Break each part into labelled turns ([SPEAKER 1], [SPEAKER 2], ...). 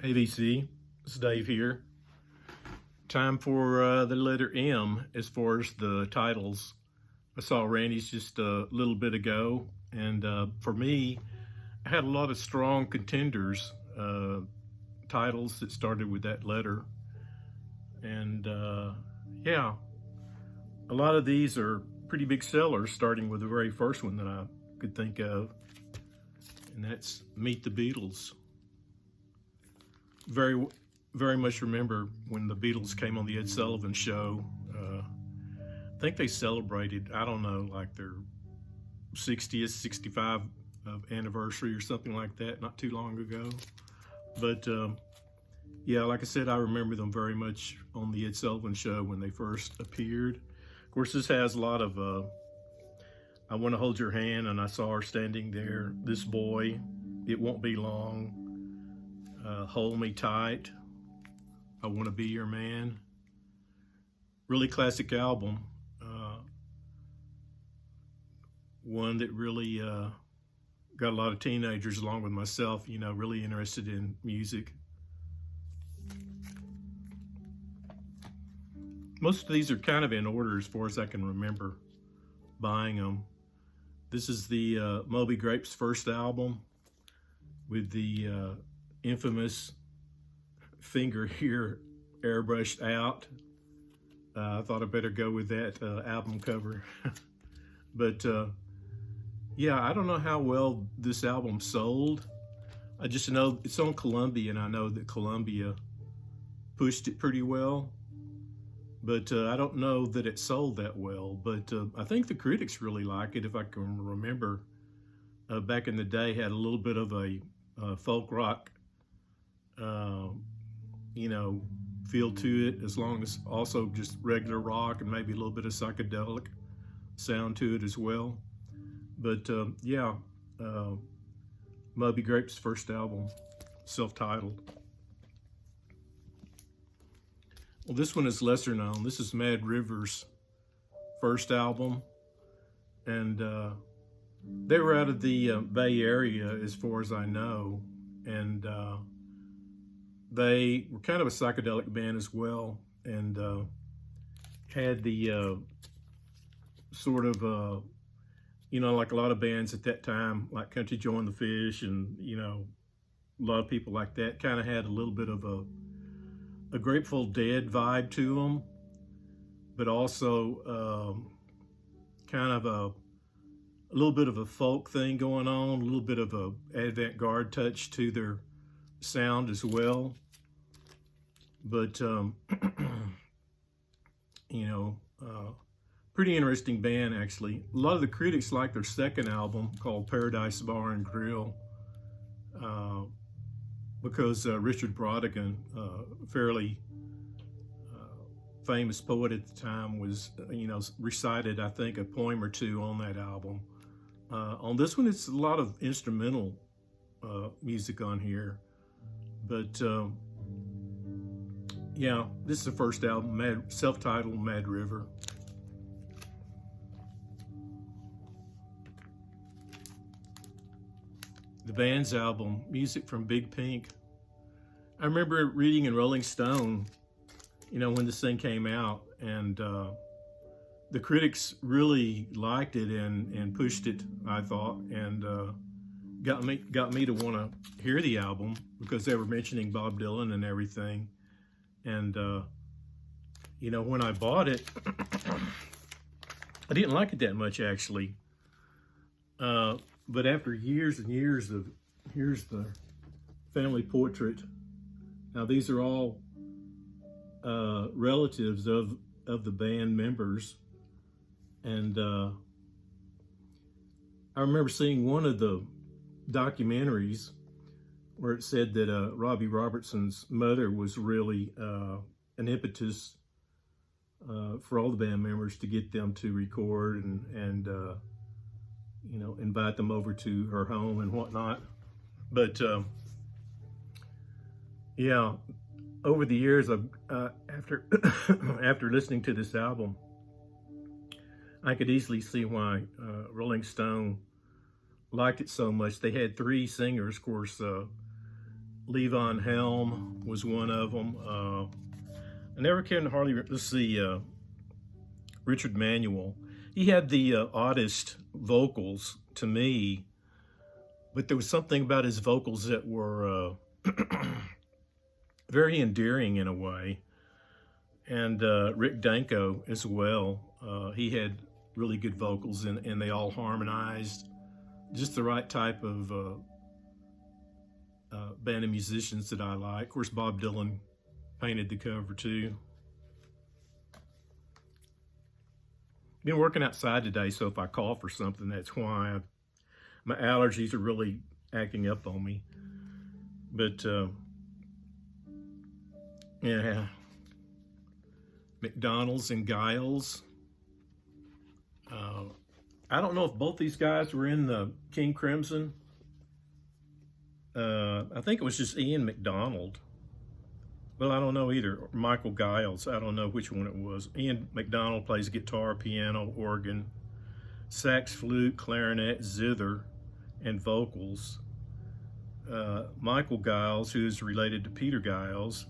[SPEAKER 1] ABC, it's Dave here. Time for the letter M as far as the titles. I saw Randy's just a little bit ago, and for me, I had a lot of strong contenders, titles that started with that letter. And yeah, a lot of these are pretty big sellers, starting with the very first one that I could think of, and that's Meet the Beatles. Very much remember when the Beatles came on the Ed Sullivan Show. I think they celebrated, I don't know, like their 60th, 65th anniversary or something like that, not too long ago. But yeah, like I said, I remember them very much on the Ed Sullivan Show when they first appeared. Of course, this has a lot of I Want to Hold Your Hand, and I Saw Her Standing There, This Boy, It Won't Be Long, Hold Me Tight, I Want to Be Your Man. Really classic album. One that really got a lot of teenagers, along with myself, really interested in music. Most of these are kind of in order as far as I can remember buying them. This is the Moby Grape's first album with the infamous finger here airbrushed out. I thought I better go with that album cover. But yeah, I don't know how well this album sold. I just know it's on Columbia, and I know that Columbia pushed it pretty well. But I don't know that it sold that well. But I think the critics really like it. If I can remember, back in the day, had a little bit of a folk rock, feel to it, as long as also just regular rock and maybe a little bit of psychedelic sound to it as well. But yeah, Moby Grape's first album, self-titled. Well, this one is lesser known. This is Mad River's first album, and they were out of the Bay Area as far as I know, and they were kind of a psychedelic band as well, and had the sort of like a lot of bands at that time, like Country Joe and the Fish, and a lot of people like that, kind of had a little bit of a Grateful Dead vibe to them, but also kind of a little bit of a folk thing going on, a little bit of a avant-garde touch to their sound as well. But pretty interesting band, actually. A lot of the critics like their second album called Paradise Bar and Grill, because Richard Brautigan, fairly famous poet at the time, was, recited, I think, a poem or two on that album. On this one, it's a lot of instrumental music on here. But yeah, this is the first album, self-titled Mad River. The band's album, Music from Big Pink. I remember reading in Rolling Stone, when this thing came out, and the critics really liked it and pushed it, I thought, and got me to want to hear the album because they were mentioning Bob Dylan and everything. And when I bought it, I didn't like it that much, actually. But after years and years of, here's the family portrait. Now these are all relatives of the band members. And I remember seeing one of the documentaries where it said that Robbie Robertson's mother was really an impetus for all the band members to get them to record and invite them over to her home and whatnot. But yeah, over the years, after after listening to this album, I could easily see why Rolling Stone liked it so much. They had three singers, of course. Levon Helm was one of them. I never can hardly, let's see, Richard Manuel. He had the oddest vocals to me, but there was something about his vocals that were very endearing in a way. And Rick Danko as well. He had really good vocals, and they all harmonized. Just the right type of band of musicians that I like. Of course, Bob Dylan painted the cover too. Been working outside today, so if I cough or something, that's why. My allergies are really acting up on me. But yeah, McDonald's and Giles. I don't know if both these guys were in the King Crimson. I think it was just Ian McDonald. Well, I don't know either. Michael Giles. I don't know which one it was. Ian McDonald plays guitar, piano, organ, sax, flute, clarinet, zither, and vocals. Michael Giles, who's related to Peter Giles,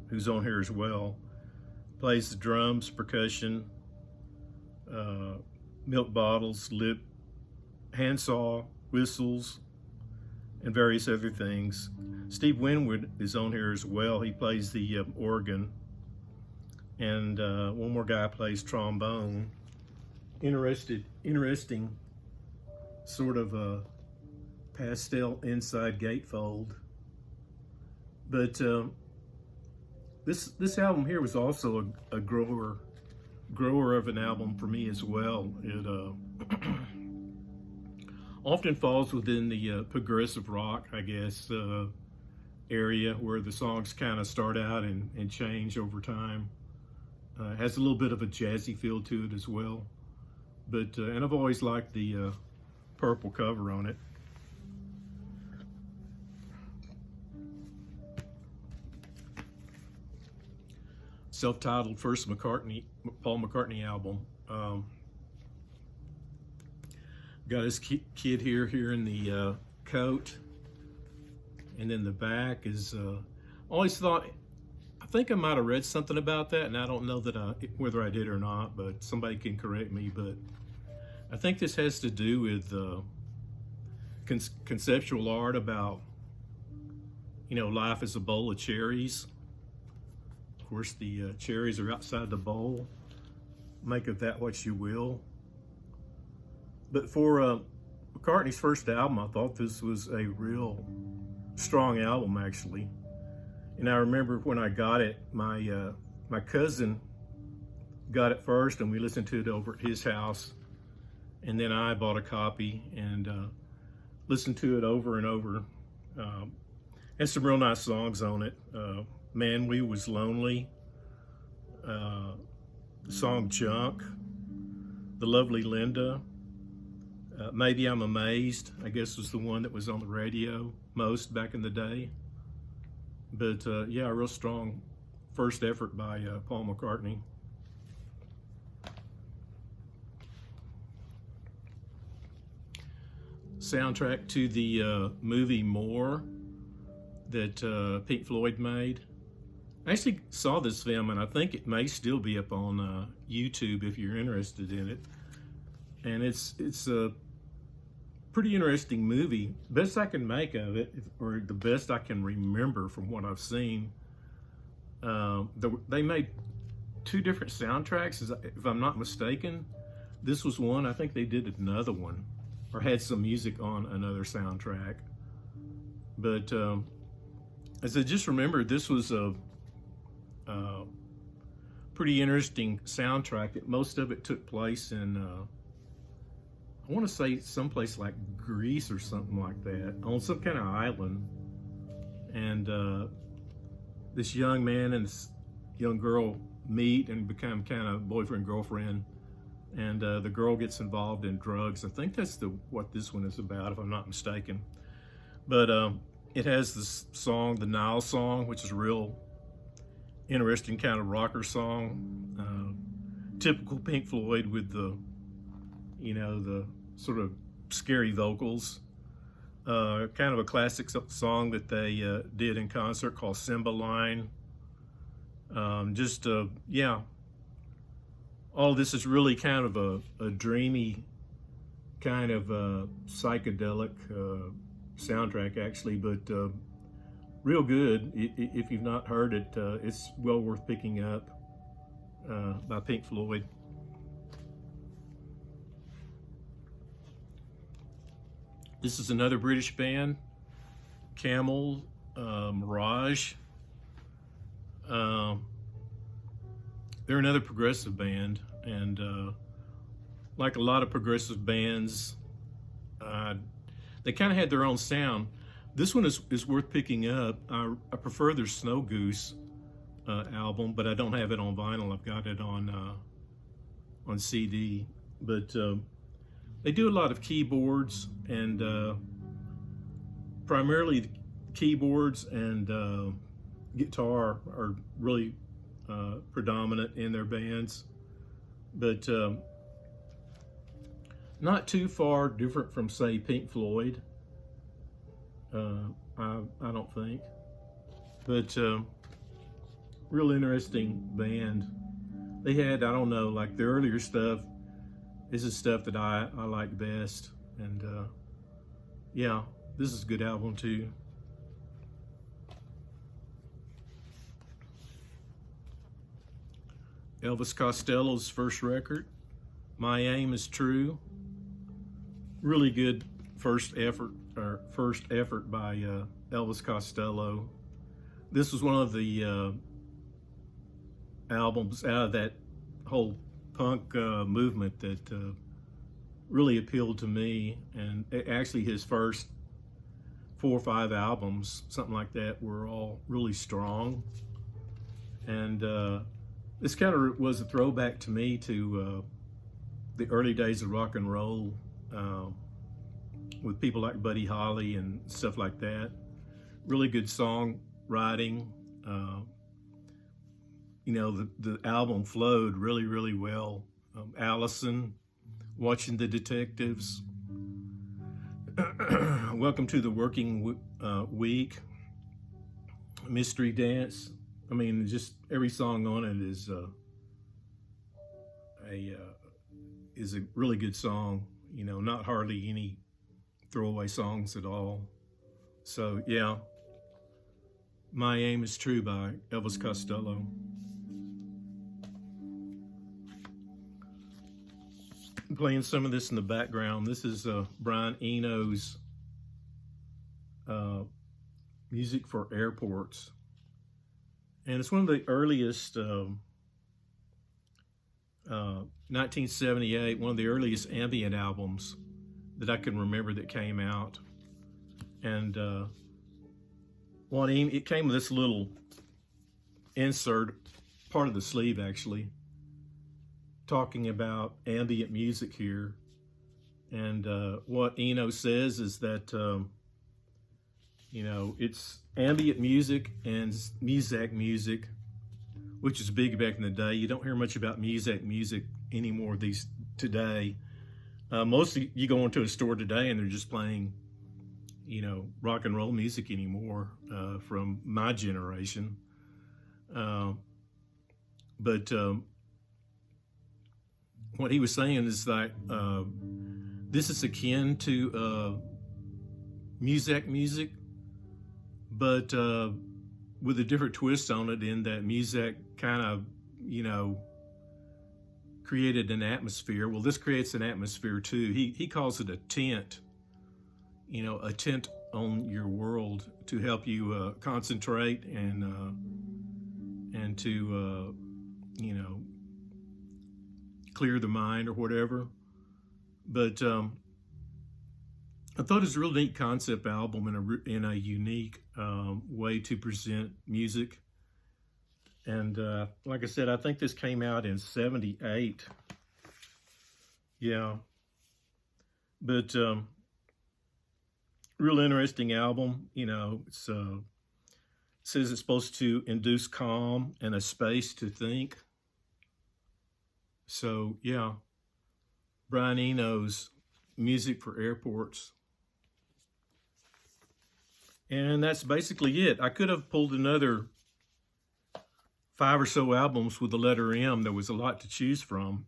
[SPEAKER 1] who's on here as well, plays the drums, percussion, milk bottles, lip, handsaw, whistles, and various other things. Steve Winwood is on here as well. He plays the organ. And one more guy plays trombone. Interesting sort of a pastel inside gatefold. But this album here was also a grower of an album for me as well. It often falls within the progressive rock, I guess, area where the songs kind of start out and change over time. Has a little bit of a jazzy feel to it as well. But and I've always liked the purple cover on it. Self-titled first Paul McCartney album. Got his kid here in the coat, and then the back is. Always thought, I think I might have read something about that, and I don't know that whether I did or not, but somebody can correct me. But I think this has to do with conceptual art about, life as a bowl of cherries. Of course, the cherries are outside the bowl. Make of that what you will. But for McCartney's first album, I thought this was a real strong album, actually. And I remember when I got it, my cousin got it first, and we listened to it over at his house. And then I bought a copy and listened to it over and over. Had some real nice songs on it. Man, We Was Lonely. The song Junk. The Lovely Linda. Maybe I'm Amazed, I guess, was the one that was on the radio most back in the day. But yeah, a real strong first effort by Paul McCartney. Soundtrack to the movie More that Pink Floyd made. I actually saw this film, and I think it may still be up on YouTube if you're interested in it. And it's a pretty interesting movie. Best I can make of it, or the best I can remember from what I've seen. They made two different soundtracks, if I'm not mistaken. This was one. I think they did another one, or had some music on another soundtrack. But as I just remembered, this was a pretty interesting soundtrack. Most of it took place in I want to say someplace like Greece or something like that, on some kind of island. And this young man and this young girl meet and become kind of boyfriend, girlfriend. And the girl gets involved in drugs. I think that's what this one is about, if I'm not mistaken. But it has this song, the Nile Song, which is a real interesting kind of rocker song. Typical Pink Floyd with the sort of scary vocals. kind of a classic song that they did in concert called Cymbeline. Yeah, all this is really kind of a dreamy, kind of psychedelic soundtrack, actually, but real good. If you've not heard it, it's well worth picking up, by Pink Floyd. This is another British band, Camel, Mirage. They're another progressive band, and like a lot of progressive bands, they kind of had their own sound. This one is worth picking up. I prefer their Snow Goose album, but I don't have it on vinyl. I've got it on CD. But they do a lot of keyboards, and primarily keyboards and guitar are really predominant in their bands, but not too far different from, say, Pink Floyd. I don't think, but real interesting band. They had, I don't know, like the earlier stuff. This is stuff that I like best, and yeah, this is a good album too. Elvis Costello's first record, My Aim Is True. Really good first effort by Elvis Costello. This was one of the albums out of that whole punk movement that really appealed to me, and actually his first 4 or 5 albums, something like that, were all really strong. And this kind of was a throwback to me to the early days of rock and roll, with people like Buddy Holly and stuff like that. Really good songwriting. You know, the album flowed really, really well. Allison, Watching the Detectives, Welcome to the Working Week, Mystery Dance. I mean, just every song on it is a really good song. You know, not hardly any throwaway songs at all. So yeah, My Aim Is True by Elvis Costello. I'm playing some of this in the background. This is Brian Eno's Music for Airports. And it's one of the earliest, 1978, one of the earliest ambient albums that I can remember that came out. And it came with this little insert, part of the sleeve actually, talking about ambient music here. And what Eno says is that, you know, it's ambient music and Muzak music, which is big back in the day. You don't hear much about Muzak music anymore today. Mostly you go into a store today and they're just playing, you know, rock and roll music anymore, from my generation. But what he was saying is that this is akin to Muzak music, but with a different twist on it, in that Muzak kind of, you know, created an atmosphere. Well, this creates an atmosphere too. He calls it a tent, you know, a tent on your world to help you concentrate and to, you know, clear the mind or whatever. But I thought it was a real neat concept album in a unique way to present music. And like I said, I think this came out in 78. Yeah. But real interesting album. You know, it says it's supposed to induce calm and a space to think. So yeah, Brian Eno's Music for Airports. And that's basically it. I could have pulled another 5 or so albums with the letter M. There was a lot to choose from.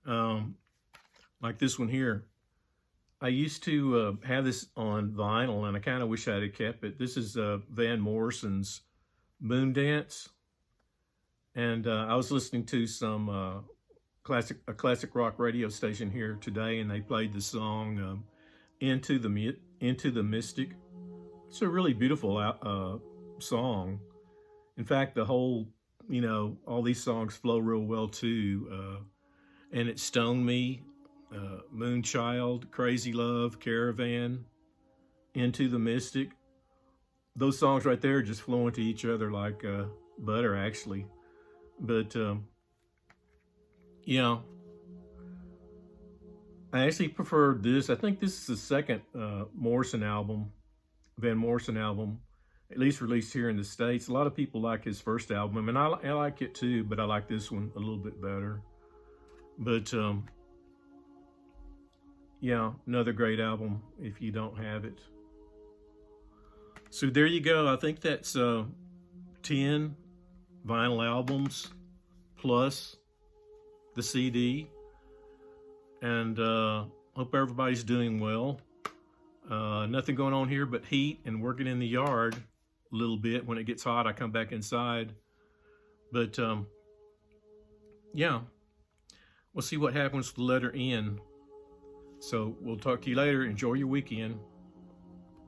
[SPEAKER 1] Like this one here. I used to have this on vinyl, and I kind of wish I had kept it. This is Van Morrison's Moondance. And I was listening to some classic rock radio station here today, and they played the song Into the Mystic. It's a really beautiful song. In fact, the whole, all these songs flow real well too. And it's Stone Me, Moonchild, Crazy Love, Caravan, Into the Mystic. Those songs right there just flow into each other like butter, actually. But yeah, I actually preferred this. I think this is the second Van Morrison album, at least released here in the States. A lot of people like his first album, and I like it too, but I like this one a little bit better. But yeah, another great album if you don't have it. So there you go. I think that's 10 vinyl albums plus the CD. And hope everybody's doing well. Nothing going on here but heat and working in the yard a little bit. When it gets hot, I come back inside. But yeah, we'll see what happens with the letter N. So we'll talk to you later. Enjoy your weekend.